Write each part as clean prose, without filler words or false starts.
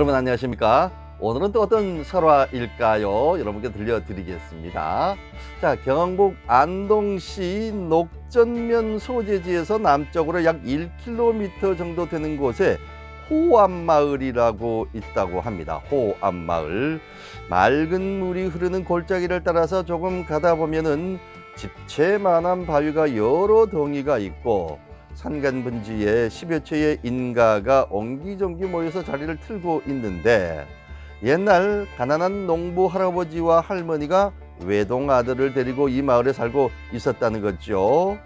여러분 안녕하십니까? 오늘은 또 어떤 설화일까요? 여러분께 들려드리겠습니다. 자, 경북 안동시 녹전면 소재지에서 남쪽으로 약 1km 정도 되는 곳에 호암마을이라고 있다고 합니다. 호암마을. 맑은 물이 흐르는 골짜기를 따라서 조금 가다 보면은 집채만한 바위가 여러 덩이가 있고 산간분지에 10여 채의 인가가 옹기종기 모여서 자리를 틀고 있는데, 옛날 가난한 농부 할아버지와 할머니가 외동 아들을 데리고 이 마을에 살고 있었다는 거죠.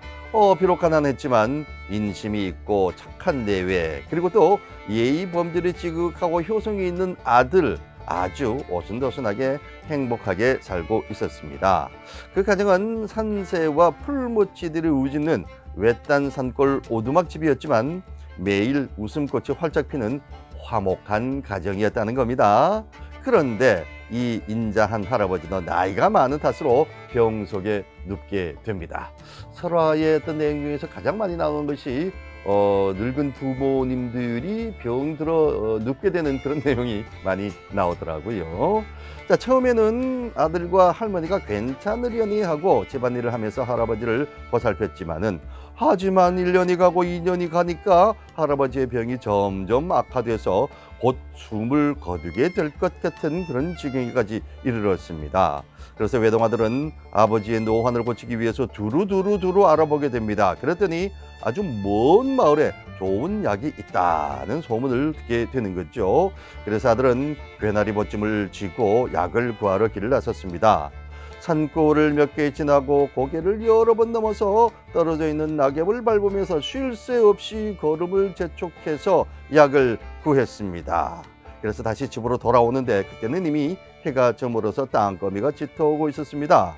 비록 가난했지만 인심이 있고 착한 내외, 그리고 또 예의 범절이 지극하고 효성이 있는 아들, 아주 오순도순하게 행복하게 살고 있었습니다. 그 가정은 산새와 풀모치들이 우짖는 외딴 산골 오두막집이었지만 매일 웃음꽃이 활짝 피는 화목한 가정이었다는 겁니다. 그런데 이 인자한 할아버지는 나이가 많은 탓으로 병 속에 눕게 됩니다. 설화의 어떤 내용 중에서 가장 많이 나오는 것이 늙은 부모님들이 병들어 눕게 되는 그런 내용이 많이 나오더라고요. 자, 처음에는 아들과 할머니가 괜찮으려니 하고 집안일을 하면서 할아버지를 보살폈지만은, 하지만 1년이 가고 2년이 가니까 할아버지의 병이 점점 악화돼서 곧 숨을 거두게 될 것 같은 그런 지경에까지 이르렀습니다. 그래서 외동아들은 아버지의 노환을 고치기 위해서 두루두루 알아보게 됩니다. 그랬더니 아주 먼 마을에 좋은 약이 있다는 소문을 듣게 되는 거죠. 그래서 아들은 괴나리 보찜을 쥐고 약을 구하러 길을 나섰습니다. 산골을 몇 개 지나고 고개를 여러 번 넘어서 떨어져 있는 낙엽을 밟으면서 쉴 새 없이 걸음을 재촉해서 약을 구했습니다. 그래서 다시 집으로 돌아오는데 그때는 이미 해가 저물어서 땅거미가 짙어오고 있었습니다.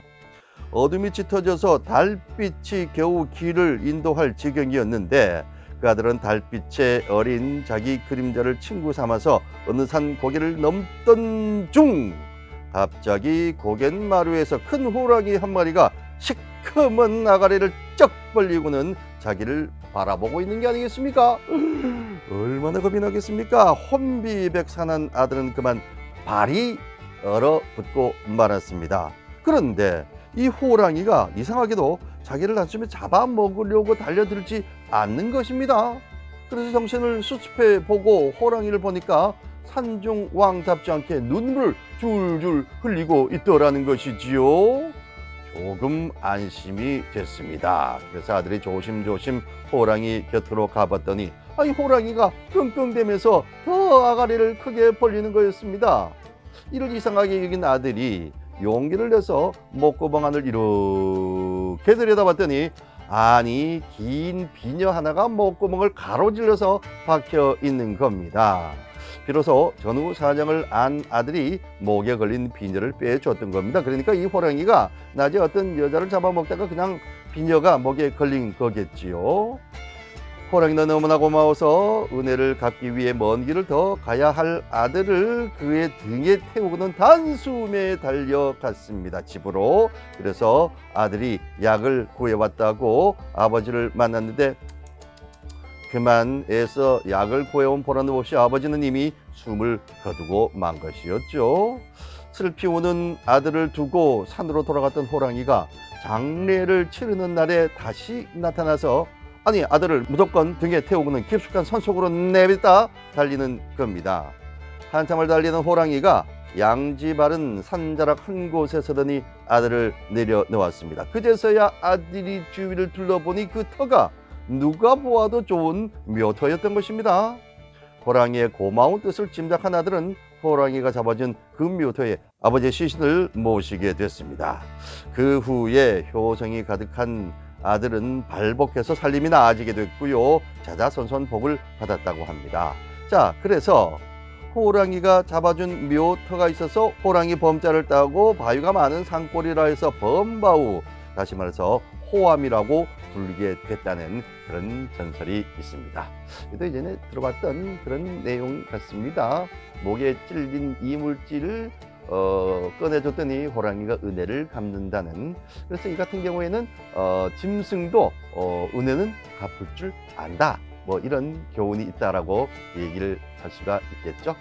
어둠이 짙어져서 달빛이 겨우 길을 인도할 지경이었는데, 그 아들은 달빛에 어린 자기 그림자를 친구 삼아서 어느 산 고개를 넘던 중 갑자기 고갯마루에서 큰 호랑이 한 마리가 시커먼 아가리를 쩍 벌리고는 자기를 바라보고 있는 게 아니겠습니까? 얼마나 겁이 나겠습니까? 혼비백산한 아들은 그만 발이 얼어붙고 말았습니다. 그런데 이 호랑이가 이상하게도 자기를 단숨에 잡아먹으려고 달려들지 않는 것입니다. 그래서 정신을 수습해 보고 호랑이를 보니까 산중왕답지 않게 눈물을 줄줄 흘리고 있더라는 것이지요. 조금 안심이 됐습니다. 그래서 아들이 조심조심 호랑이 곁으로 가봤더니 호랑이가 끙끙대면서 더 아가리를 크게 벌리는 거였습니다. 이를 이상하게 여긴 아들이 용기를 내서 목구멍 안을 이렇게 들여다봤더니, 아니, 긴 비녀 하나가 목구멍을 가로질러서 박혀 있는 겁니다. 비로소 전후 사정을 안 아들이 목에 걸린 비녀를 빼줬던 겁니다. 그러니까 이 호랑이가 낮에 어떤 여자를 잡아먹다가 그냥 비녀가 목에 걸린 거겠지요. 호랑이는 너무나 고마워서 은혜를 갚기 위해 먼 길을 더 가야 할 아들을 그의 등에 태우고는 단숨에 달려갔습니다, 집으로. 그래서 아들이 약을 구해왔다고 아버지를 만났는데, 그만 애써 약을 구해온 보라는 없이 아버지는 이미 숨을 거두고 만 것이었죠. 슬피 우는 아들을 두고 산으로 돌아갔던 호랑이가 장례를 치르는 날에 다시 나타나서 아들을 무조건 등에 태우고는 깊숙한 산속으로 내뱉다 달리는 겁니다. 한참을 달리는 호랑이가 양지 바른 산자락 한 곳에 서더니 아들을 내려놓았습니다. 그제서야 아들이 주위를 둘러보니 그 터가 누가 보아도 좋은 묘터였던 것입니다. 호랑이의 고마운 뜻을 짐작한 아들은 호랑이가 잡아준 그 묘터에 아버지의 시신을 모시게 됐습니다. 그 후에 효성이 가득한 아들은 발복해서 살림이 나아지게 됐고요. 자자손손 복을 받았다고 합니다. 자, 그래서 호랑이가 잡아준 묘터가 있어서 호랑이 범자를 따고 바위가 많은 산골이라 해서 범바우, 다시 말해서 호암이라고 불리게 됐다는 그런 전설이 있습니다. 또 예전에 들어봤던 그런 내용 같습니다. 목에 찔린 이물질을 꺼내줬더니 호랑이가 은혜를 갚는다는. 그래서 이 같은 경우에는 짐승도 은혜는 갚을 줄 안다, 뭐 이런 교훈이 있다라고 얘기를 할 수가 있겠죠.